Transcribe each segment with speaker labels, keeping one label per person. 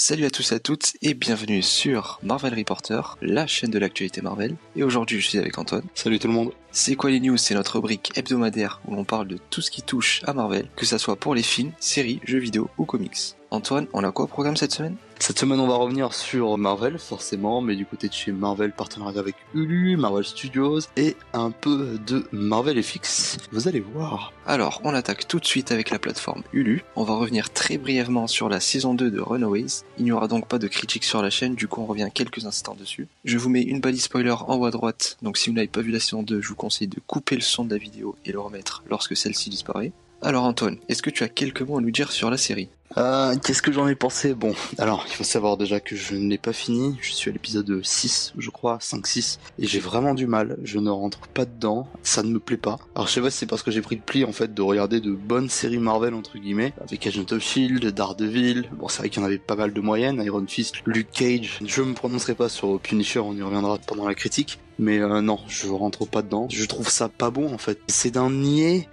Speaker 1: Salut à tous et à toutes et bienvenue sur Marvel Reporter, la chaîne de l'actualité Marvel. Et aujourd'hui je suis avec Antoine.
Speaker 2: Salut tout le monde.
Speaker 1: C'est quoi les news? C'est notre rubrique hebdomadaire où l'on parle de tout ce qui touche à Marvel, que ça soit pour les films, séries, jeux vidéo ou comics. Antoine, on a quoi au programme cette semaine?
Speaker 2: Cette semaine on va revenir sur Marvel forcément, mais du côté de chez Marvel, partenariat avec Hulu, Marvel Studios et un peu de Marvel FX. Vous allez voir.
Speaker 1: Alors on attaque tout de suite avec la plateforme Hulu. On va revenir très brièvement sur la saison 2 de Runaways. Il n'y aura donc pas de critique sur la chaîne, du coup on revient quelques instants dessus. Je vous mets une balise spoiler en haut à droite, donc si vous n'avez pas vu la saison 2, je vous conseille de couper le son de la vidéo et le remettre lorsque celle-ci disparaît. Alors Antoine, est-ce que tu as quelques mots à nous dire sur la série?
Speaker 2: Qu'est-ce que j'en ai pensé? Bon, alors, il faut savoir déjà que je ne l'ai pas fini, je suis à l'épisode 6, je crois, 5-6, et j'ai vraiment du mal, je ne rentre pas dedans, ça ne me plaît pas. Alors je sais pas si c'est parce que j'ai pris le pli, en fait, de regarder de bonnes séries Marvel, entre guillemets, avec Agent of S.H.I.E.L.D., Daredevil, bon, c'est vrai qu'il y en avait pas mal de moyennes, Iron Fist, Luke Cage, je me prononcerai pas sur Punisher, on y reviendra pendant la critique, mais non, je rentre pas dedans, je trouve ça pas bon, en fait. C'est d'un niais.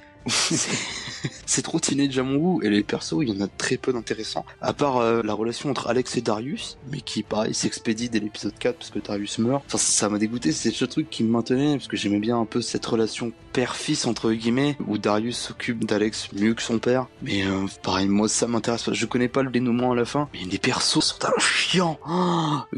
Speaker 2: C'est trop teenage à mon goût, et les persos il y en a très peu d'intéressants, à part la relation entre Alex et Darius, mais qui pareil s'expédie dès l'épisode 4 parce que Darius meurt. Enfin ça m'a dégoûté, c'est ce truc qui me maintenait, parce que j'aimais bien un peu cette relation père-fils entre guillemets, où Darius s'occupe d'Alex mieux que son père, mais pareil moi ça m'intéresse pas, je connais pas le dénouement à la fin, mais les persos sont un chiant.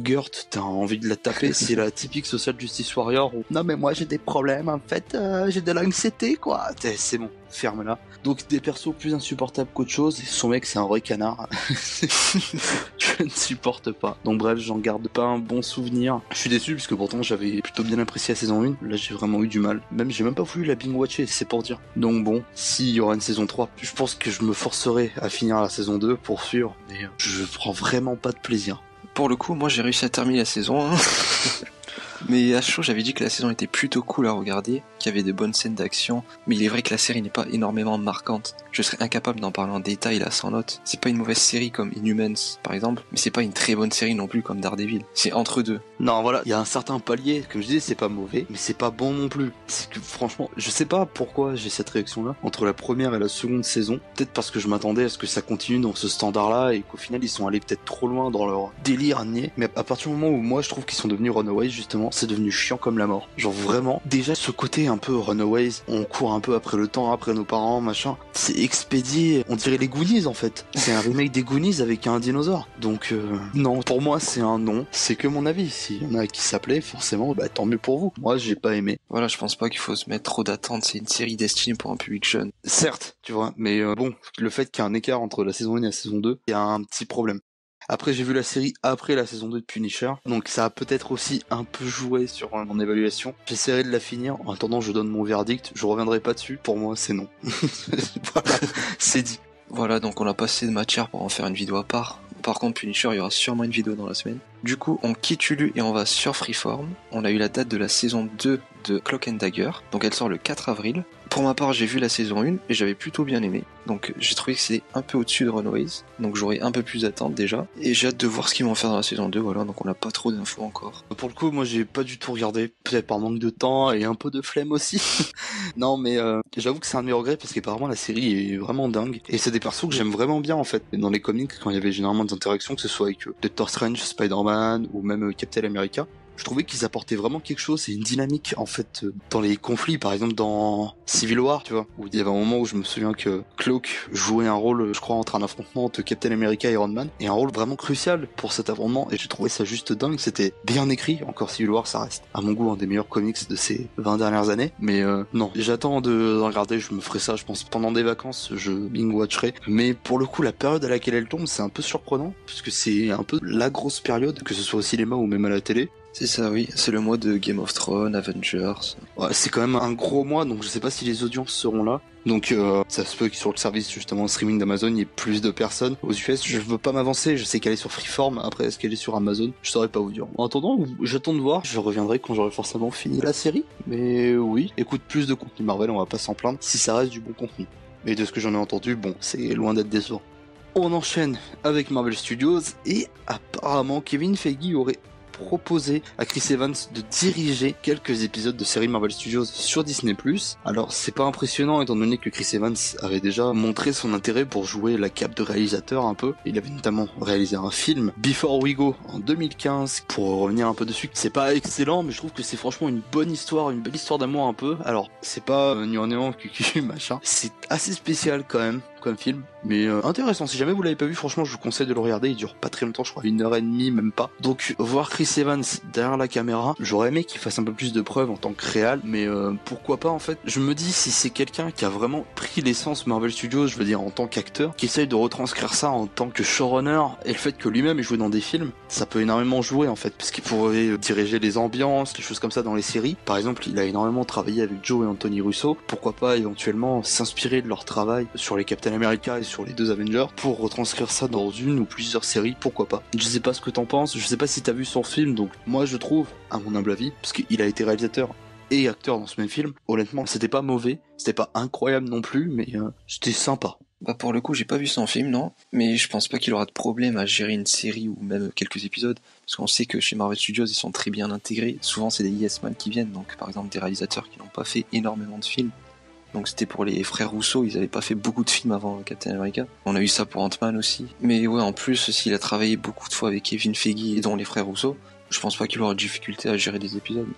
Speaker 2: Gert, t'as envie de la taper, c'est la typique social justice warrior où non mais moi j'ai des problèmes en fait, j'ai de l'anxiété quoi, c'est bon, ferme-la. Donc des persos plus insupportables qu'autre chose, et son mec c'est un vrai canard. Je ne supporte pas. Donc bref, j'en garde pas un bon souvenir. Je suis déçu parce que pourtant j'avais plutôt bien apprécié la saison 1. Là j'ai vraiment eu du mal. Même j'ai même pas voulu la binge-watcher, c'est pour dire. Donc bon, s'il y aura une saison 3, je pense que je me forcerai à finir la saison 2 pour sûr. Mais je prends vraiment pas de plaisir.
Speaker 1: Pour le coup, moi j'ai réussi à terminer la saison 1. Mais à chaud, j'avais dit que la saison était plutôt cool à regarder, qu'il y avait de bonnes scènes d'action, mais il est vrai que la série n'est pas énormément marquante. Je serais incapable d'en parler en détail là sans note. C'est pas une mauvaise série comme Inhumans par exemple, mais c'est pas une très bonne série non plus comme Daredevil. C'est entre deux.
Speaker 2: Non voilà, il y a un certain palier, comme je disais c'est pas mauvais, mais c'est pas bon non plus. C'est que franchement, je sais pas pourquoi j'ai cette réaction là, entre la première et la seconde saison. Peut-être parce que je m'attendais à ce que ça continue dans ce standard là, et qu'au final ils sont allés peut-être trop loin dans leur délire à nier. Mais à partir du moment où moi je trouve qu'ils sont devenus Runaways justement, c'est devenu chiant comme la mort. Genre vraiment, déjà ce côté un peu Runaways, on court un peu après le temps, après nos parents, machin, c'est expédié, on dirait les Goonies en fait. C'est un remake des Goonies avec un dinosaure. Donc non, pour moi c'est un non, c'est que mon avis. S'il y en a qui s'appelaient, forcément, bah tant mieux pour vous. Moi j'ai pas aimé.
Speaker 1: Voilà, je pense pas qu'il faut se mettre trop d'attentes, c'est une série destinée pour un public jeune.
Speaker 2: Certes, tu vois, mais bon, le fait qu'il y a un écart entre la saison 1 et la saison 2, il y a un petit problème. Après, j'ai vu la série après la saison 2 de Punisher, donc ça a peut-être aussi un peu joué sur mon évaluation. J'essaierai de la finir, en attendant je donne mon verdict, je reviendrai pas dessus, pour moi c'est non. Voilà, c'est dit.
Speaker 1: Voilà, donc on a pas assez de matière pour en faire une vidéo à part. Par contre, Punisher, il y aura sûrement une vidéo dans la semaine. Du coup, on quitte Hulu et on va sur Freeform. On a eu la date de la saison 2 de Cloak and Dagger, donc elle sort le 4 avril. Pour ma part, j'ai vu la saison 1 et j'avais plutôt bien aimé. Donc j'ai trouvé que c'est un peu au-dessus de Runaways, donc j'aurais un peu plus d'attente déjà. Et j'ai hâte de voir ce qu'ils vont faire dans la saison 2, voilà, donc on n'a pas trop d'infos encore.
Speaker 2: Pour le coup, moi j'ai pas du tout regardé, peut-être par manque de temps et un peu de flemme aussi. Non mais j'avoue que c'est un de mes regrets parce qu'apparemment la série est vraiment dingue. Et c'est des persos que j'aime vraiment bien en fait. Dans les comics, quand il y avait généralement des interactions, que ce soit avec Doctor Strange, Spider-Man ou même Captain America, je trouvais qu'ils apportaient vraiment quelque chose, et une dynamique en fait dans les conflits, par exemple dans Civil War, tu vois, où il y avait un moment où je me souviens que Cloak jouait un rôle, je crois, entre un affrontement entre Captain America et Iron Man, et un rôle vraiment crucial pour cet affrontement, et j'ai trouvé ça juste dingue, c'était bien écrit. Encore Civil War, ça reste à mon goût un des meilleurs comics de ces 20 dernières années, mais non, j'attends de regarder, je me ferai ça, je pense, pendant des vacances, je binge-watcherai, mais pour le coup, la période à laquelle elle tombe, c'est un peu surprenant, puisque c'est un peu la grosse période, que ce soit au cinéma ou même à la télé.
Speaker 1: C'est ça, oui, c'est le mois de Game of Thrones, Avengers.
Speaker 2: Ouais, c'est quand même un gros mois, donc je sais pas si les audiences seront là. Donc ça se peut que sur le service justement streaming d'Amazon, il y ait plus de personnes. Aux US, je veux pas m'avancer, je sais qu'elle est sur Freeform, après est-ce qu'elle est sur Amazon, je saurais pas vous dire. En attendant, j'attends de voir, je reviendrai quand j'aurai forcément fini la série. Mais oui, écoute, plus de contenu Marvel, on va pas s'en plaindre, si ça reste du bon contenu. Et de ce que j'en ai entendu, bon, c'est loin d'être décevant. On enchaîne avec Marvel Studios, et apparemment Kevin Feige aurait proposé à Chris Evans de diriger quelques épisodes de séries Marvel Studios sur Disney+. Alors c'est pas impressionnant étant donné que Chris Evans avait déjà montré son intérêt pour jouer la cape de réalisateur un peu. Il avait notamment réalisé un film, Before We Go, en 2015. Pour revenir un peu dessus, c'est pas excellent, mais je trouve que c'est franchement une bonne histoire, une belle histoire d'amour un peu. Alors c'est pas néant cucu machin, c'est assez spécial quand même comme film, mais intéressant. Si jamais vous l'avez pas vu, franchement je vous conseille de le regarder. Il dure pas très longtemps, je crois 1h30 même pas. Donc voir Chris Evans derrière la caméra, j'aurais aimé qu'il fasse un peu plus de preuves en tant que réal, mais pourquoi pas en fait. Je me dis si c'est quelqu'un qui a vraiment pris l'essence Marvel Studios, je veux dire en tant qu'acteur, qui essaye de retranscrire ça en tant que showrunner, et le fait que lui-même ait joué dans des films, ça peut énormément jouer en fait, parce qu'il pourrait diriger les ambiances, les choses comme ça dans les séries. Par exemple, il a énormément travaillé avec Joe et Anthony Russo, pourquoi pas éventuellement s'inspirer de leur travail sur les Captain America et sur les 2 Avengers pour retranscrire ça dans une ou plusieurs séries, pourquoi pas. Je sais pas ce que t'en penses, je sais pas si t'as vu son film, donc moi je trouve, à mon humble avis, parce qu'il a été réalisateur et acteur dans ce même film, honnêtement c'était pas mauvais, c'était pas incroyable non plus, mais c'était sympa.
Speaker 1: Bah pour le coup j'ai pas vu son film non, mais je pense pas qu'il aura de problème à gérer une série ou même quelques épisodes, parce qu'on sait que chez Marvel Studios ils sont très bien intégrés, souvent c'est des yes man qui viennent, donc par exemple des réalisateurs qui n'ont pas fait énormément de films. Donc c'était pour les frères Rousseau, ils avaient pas fait beaucoup de films avant Captain America. On a eu ça pour Ant-Man aussi. Mais ouais, en plus, s'il a travaillé beaucoup de fois avec Kevin Feige et dont les frères Rousseau, je pense pas qu'il aura de difficulté à gérer des épisodes.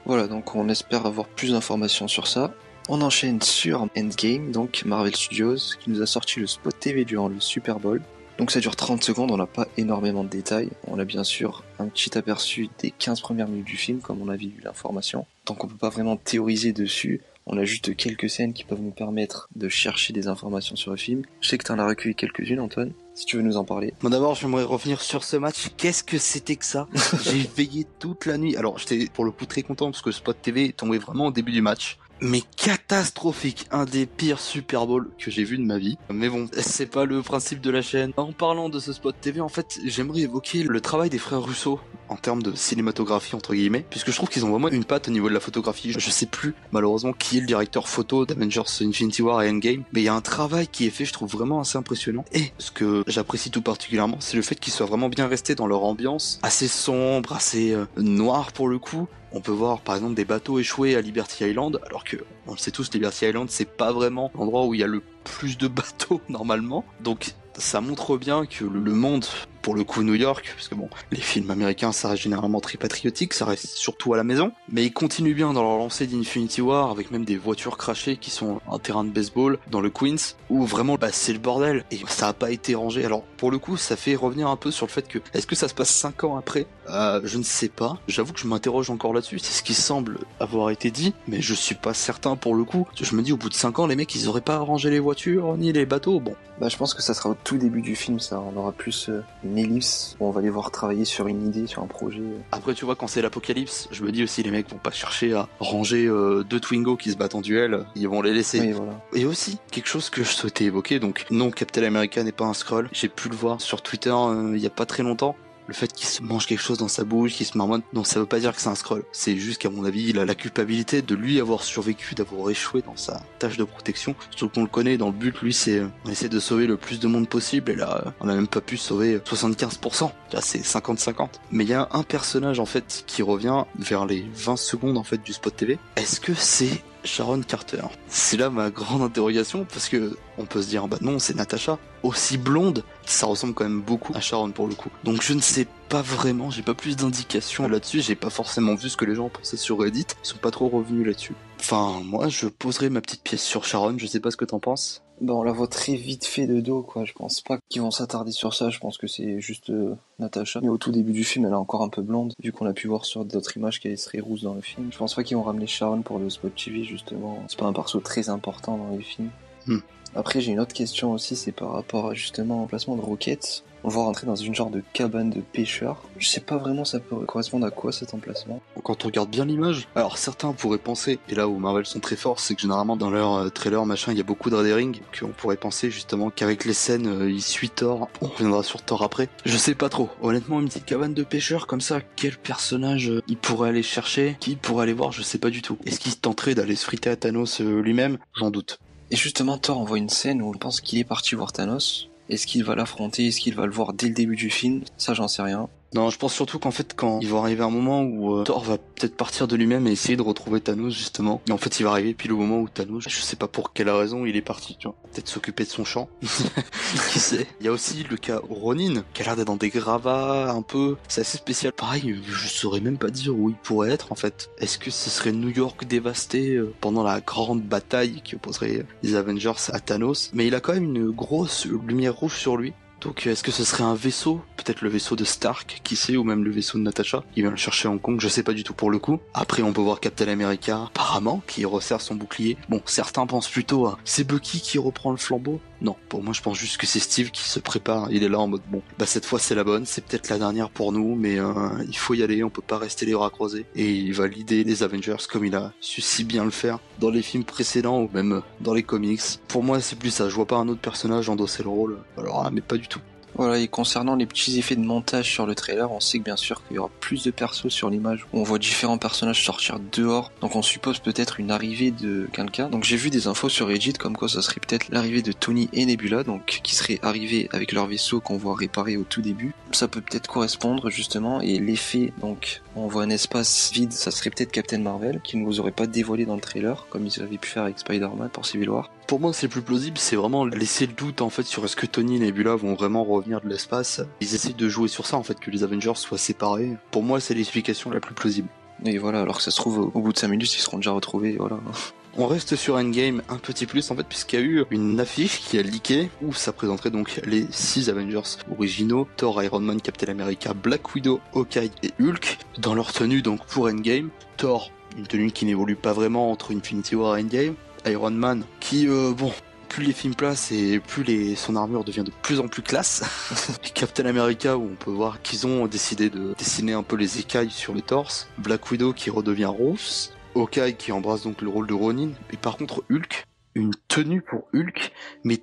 Speaker 1: Voilà, donc on espère avoir plus d'informations sur ça. On enchaîne sur Endgame, donc Marvel Studios, qui nous a sorti le spot TV durant le Super Bowl. Donc ça dure 30 secondes, on n'a pas énormément de détails. On a bien sûr un petit aperçu des 15 premières minutes du film, comme on avait eu l'information. Donc on peut pas vraiment théoriser dessus. On a juste quelques scènes qui peuvent nous permettre de chercher des informations sur le film. Je sais que t'en as recueilli quelques-unes, Antoine, si tu veux nous en parler.
Speaker 2: Bon, d'abord, j'aimerais revenir sur ce match. Qu'est-ce que c'était que ça? J'ai veillé toute la nuit. Alors, j'étais pour le coup très content parce que Spot TV est tombé vraiment au début du match. Mais catastrophique, un des pires Super Bowl que j'ai vu de ma vie. Mais bon, c'est pas le principe de la chaîne. En parlant de ce Spot TV, en fait, j'aimerais évoquer le travail des frères Russo en termes de cinématographie entre guillemets, puisque je trouve qu'ils ont vraiment une patte au niveau de la photographie. Je sais plus malheureusement qui est le directeur photo d'Avengers Infinity War et Endgame, mais il y a un travail qui est fait, je trouve vraiment assez impressionnant. Et ce que j'apprécie tout particulièrement, c'est le fait qu'ils soient vraiment bien restés dans leur ambiance, assez sombre, assez noir pour le coup. On peut voir par exemple des bateaux échoués à Liberty Island, alors que on le sait tous, Liberty Island c'est pas vraiment l'endroit où il y a le plus de bateaux normalement. Donc ça montre bien que le monde, pour le coup New York, parce que bon, les films américains ça reste généralement très patriotique, ça reste surtout à la maison, mais ils continuent bien dans leur lancée d'Infinity War, avec même des voitures crachées qui sont un terrain de baseball dans le Queens, où vraiment c'est le bordel, et ça a pas été rangé. Alors pour le coup ça fait revenir un peu sur le fait que, est-ce que ça se passe 5 ans après? Je ne sais pas, j'avoue que je m'interroge encore là-dessus, c'est ce qui semble avoir été dit, mais je suis pas certain pour le coup. Je me dis au bout de 5 ans les mecs ils auraient pas rangé les voitures ni les bateaux, bon.
Speaker 1: Bah je pense que ça sera au tout début du film, ça, on aura plus une ellipse où on va les voir travailler sur une idée, sur un projet.
Speaker 2: Après tu vois, quand c'est l'apocalypse, je me dis aussi les mecs vont pas chercher à ranger 2 Twingo qui se battent en duel, ils vont les laisser.
Speaker 1: Oui, voilà.
Speaker 2: Et aussi, quelque chose que je souhaitais évoquer, donc non, Captain America n'est pas un Skrull, j'ai pu le voir sur Twitter il y a pas très longtemps. Le fait qu'il se mange quelque chose dans sa bouche, qu'il se marmonne, non, ça veut pas dire que c'est un Skrull. C'est juste qu'à mon avis, il a la culpabilité de lui avoir survécu, d'avoir échoué dans sa tâche de protection. Surtout qu'on le connaît, dans le but, lui, c'est on essaie de sauver le plus de monde possible, et là, on a même pas pu sauver 75%. Là, c'est 50-50. Mais il y a un personnage, en fait, qui revient vers les 20 secondes, en fait, du spot TV. Est-ce que c'est Sharon Carter? C'est là ma grande interrogation, parce que on peut se dire, bah non, c'est Natasha. Aussi blonde, ça ressemble quand même beaucoup à Sharon pour le coup. Donc je ne sais pas vraiment, j'ai pas plus d'indications là-dessus, j'ai pas forcément vu ce que les gens pensaient sur Reddit, ils sont pas trop revenus là-dessus. Enfin, moi je poserai ma petite pièce sur Sharon, je sais pas ce que t'en penses.
Speaker 1: Bah on la voit très vite fait de dos, quoi. Je pense pas qu'ils vont s'attarder sur ça, je pense que c'est juste Natasha. Mais au tout début du film, elle est encore un peu blonde, vu qu'on a pu voir sur d'autres images qu'elle serait rousse dans le film. Je pense pas qu'ils vont ramener Sharon pour le spot TV, justement. C'est pas un perso très important dans les films. Après, j'ai une autre question aussi, c'est par rapport à justement au placement de Rocket. On va rentrer dans une genre de cabane de pêcheurs. Je sais pas vraiment ça peut correspondre à quoi cet emplacement.
Speaker 2: Quand on regarde bien l'image, alors certains pourraient penser, et là où Marvel sont très forts, c'est que généralement dans leur trailer machin, il y a beaucoup de rendering, qu'on pourrait penser justement qu'avec les scènes, il suit Thor. On reviendra sur Thor après. Je sais pas trop. Honnêtement, une petite cabane de pêcheurs comme ça, quel personnage il pourrait aller chercher, qui pourrait aller voir, je sais pas du tout. Est-ce qu'il tenterait d'aller se friter à Thanos lui-même? J'en doute.
Speaker 1: Et justement, Thor envoie une scène où on pense qu'il est parti voir Thanos. Est-ce qu'il va l'affronter? Est-ce qu'il va le voir dès le début du film? Ça, j'en sais rien.
Speaker 2: Non, je pense surtout qu'en fait, quand il va arriver un moment où Thor va peut-être partir de lui-même et essayer de retrouver Thanos, justement. Et en fait, il va arriver pile au moment où Thanos, je sais pas pour quelle raison, il est parti, tu vois. Peut-être s'occuper de son champ. Qui sait. Il y a aussi le cas Ronin, qui a l'air d'être dans des gravats un peu. C'est assez spécial. Pareil, je saurais même pas dire où il pourrait être, en fait. Est-ce que ce serait New York dévasté pendant la grande bataille qui opposerait les Avengers à Thanos? Mais il a quand même une grosse lumière rouge sur lui. Donc est-ce que ce serait un vaisseau? Peut-être le vaisseau de Stark, qui sait, ou même le vaisseau de Natasha, qui vient le chercher à Hong Kong, je sais pas du tout pour le coup. Après on peut voir Captain America, apparemment, qui resserre son bouclier. Bon, certains pensent plutôt à c'est Bucky qui reprend le flambeau. Non, pour moi je pense juste que c'est Steve qui se prépare, il est là en mode bon, bah cette fois c'est la bonne, c'est peut-être la dernière pour nous, mais il faut y aller, on peut pas rester les bras croisés. Et il va leader les Avengers comme il a su si bien le faire dans les films précédents ou même dans les comics. Pour moi c'est plus ça, je vois pas un autre personnage endosser le rôle, alors mais pas du tout.
Speaker 1: Voilà, et concernant les petits effets de montage sur le trailer, on sait que bien sûr qu'il y aura plus de persos sur l'image. On voit différents personnages sortir dehors, donc on suppose peut-être une arrivée de quelqu'un. Donc j'ai vu des infos sur Reddit comme quoi ça serait peut-être l'arrivée de Tony et Nebula, donc qui seraient arrivés avec leur vaisseau qu'on voit réparer au tout début. Ça peut peut-être correspondre justement, et l'effet, donc on voit un espace vide, ça serait peut-être Captain Marvel, qui ne vous aurait pas dévoilé dans le trailer, comme ils avaient pu faire avec Spider-Man pour Civil War.
Speaker 2: Pour moi, c'est plus plausible, c'est vraiment laisser le doute en fait sur est-ce que Tony et Nebula vont vraiment revenir de l'espace. Ils essaient de jouer sur ça en fait, que les Avengers soient séparés. Pour moi, c'est l'explication la plus plausible.
Speaker 1: Et voilà, alors que ça se trouve, au bout de 5 minutes, ils seront déjà retrouvés, voilà.
Speaker 2: On reste sur Endgame un petit plus en fait, puisqu'il y a eu une affiche qui a leaké où ça présenterait donc les 6 Avengers originaux, Thor, Iron Man, Captain America, Black Widow, Hawkeye et Hulk, dans leur tenue donc pour Endgame. Thor, une tenue qui n'évolue pas vraiment entre Infinity War et Endgame. Iron Man, qui plus les films passent et plus son armure devient de plus en plus classe. Et Captain America, où on peut voir qu'ils ont décidé de dessiner un peu les écailles sur le torse. Black Widow qui redevient rousse. Hawkeye qui embrasse donc le rôle de Ronin. Et par contre Hulk, une tenue pour Hulk, mais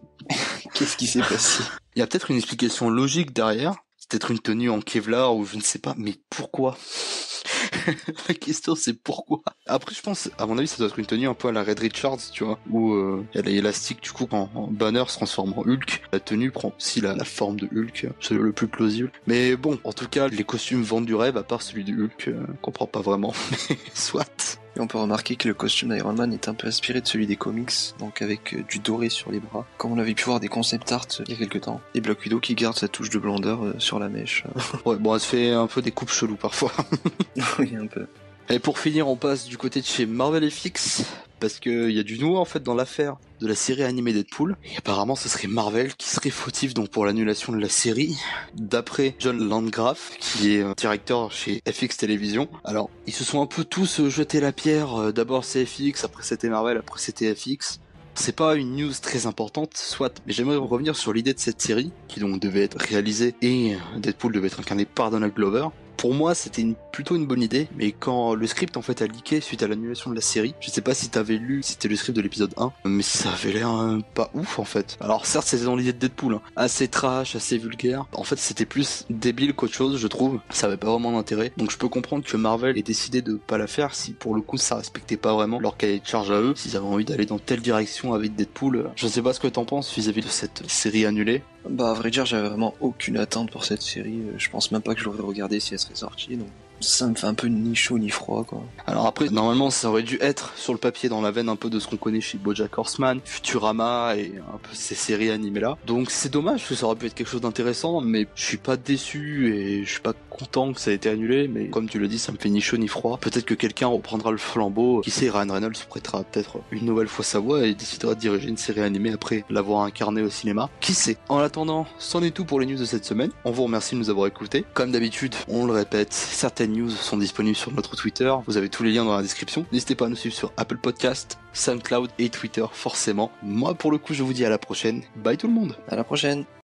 Speaker 1: qu'est-ce qui s'est passé?
Speaker 2: Il y a peut-être une explication logique derrière. C'est peut-être une tenue en Kevlar ou je ne sais pas, mais pourquoi? La question c'est pourquoi. Après je pense, à mon avis ça doit être une tenue un peu à la Red Richards, tu vois, où il y a l'élastique du coup quand Banner se transforme en Hulk, la tenue prend aussi la forme de Hulk, c'est le plus plausible. Mais bon, en tout cas les costumes vendent du rêve à part celui de Hulk, on comprend pas vraiment, mais soit.
Speaker 1: Et on peut remarquer que le costume d'Iron Man est un peu inspiré de celui des comics, donc avec du doré sur les bras, comme on avait pu voir des concept art il y a quelques temps. Et Black Widow qui garde sa touche de blondeur sur la mèche.
Speaker 2: Ouais, bon, elle se fait un peu des coupes cheloues parfois.
Speaker 1: Oui, un peu.
Speaker 2: Et pour finir, on passe du côté de chez Marvel FX, parce qu'il y a du nouveau en fait dans l'affaire de la série animée Deadpool. Et apparemment, ce serait Marvel qui serait fautif donc pour l'annulation de la série, d'après John Landgraf, qui est directeur chez FX Télévision. Alors, ils se sont un peu tous jeté la pierre. D'abord c'est FX, après c'était Marvel, après c'était FX. C'est pas une news très importante, soit, mais j'aimerais revenir sur l'idée de cette série, qui donc devait être réalisée et Deadpool devait être incarné par Donald Glover. Pour moi, c'était plutôt une bonne idée, mais quand le script en fait a leaké suite à l'annulation de la série, je sais pas si t'avais lu, c'était le script de l'épisode 1, mais ça avait l'air pas ouf en fait. Alors certes, c'était dans l'idée de Deadpool, hein, assez trash, assez vulgaire. En fait, c'était plus débile qu'autre chose, je trouve. Ça avait pas vraiment d'intérêt. Donc je peux comprendre que Marvel ait décidé de pas la faire si pour le coup ça respectait pas vraiment leur cahier de charge à eux. S'ils avaient envie d'aller dans telle direction avec Deadpool, je sais pas ce que t'en penses vis-à-vis de cette série annulée.
Speaker 1: Bah à vrai dire, j'avais vraiment aucune attente pour cette série. Je pense même pas que je l'aurais regardée si elle serait sortie, donc ça me fait un peu ni chaud ni froid quoi.
Speaker 2: Alors après, normalement ça aurait dû être sur le papier dans la veine un peu de ce qu'on connaît chez BoJack Horseman, Futurama et un peu ces séries animées là. Donc c'est dommage parce que ça aurait pu être quelque chose d'intéressant, mais je suis pas déçu et je suis pas content que ça ait été annulé, mais comme tu le dis, ça me fait ni chaud ni froid. Peut-être que quelqu'un reprendra le flambeau, qui sait, Ryan Reynolds prêtera peut-être une nouvelle fois sa voix et décidera de diriger une série animée après l'avoir incarné au cinéma. Qui sait? En attendant, c'en est tout pour les news de cette semaine. On vous remercie de nous avoir écoutés. Comme d'habitude, on le répète, certaines news sont disponibles sur notre Twitter. Vous avez tous les liens dans la description. N'hésitez pas à nous suivre sur Apple Podcast, SoundCloud et Twitter forcément. Moi pour le coup, je vous dis à la prochaine. Bye tout le monde.
Speaker 1: À la prochaine.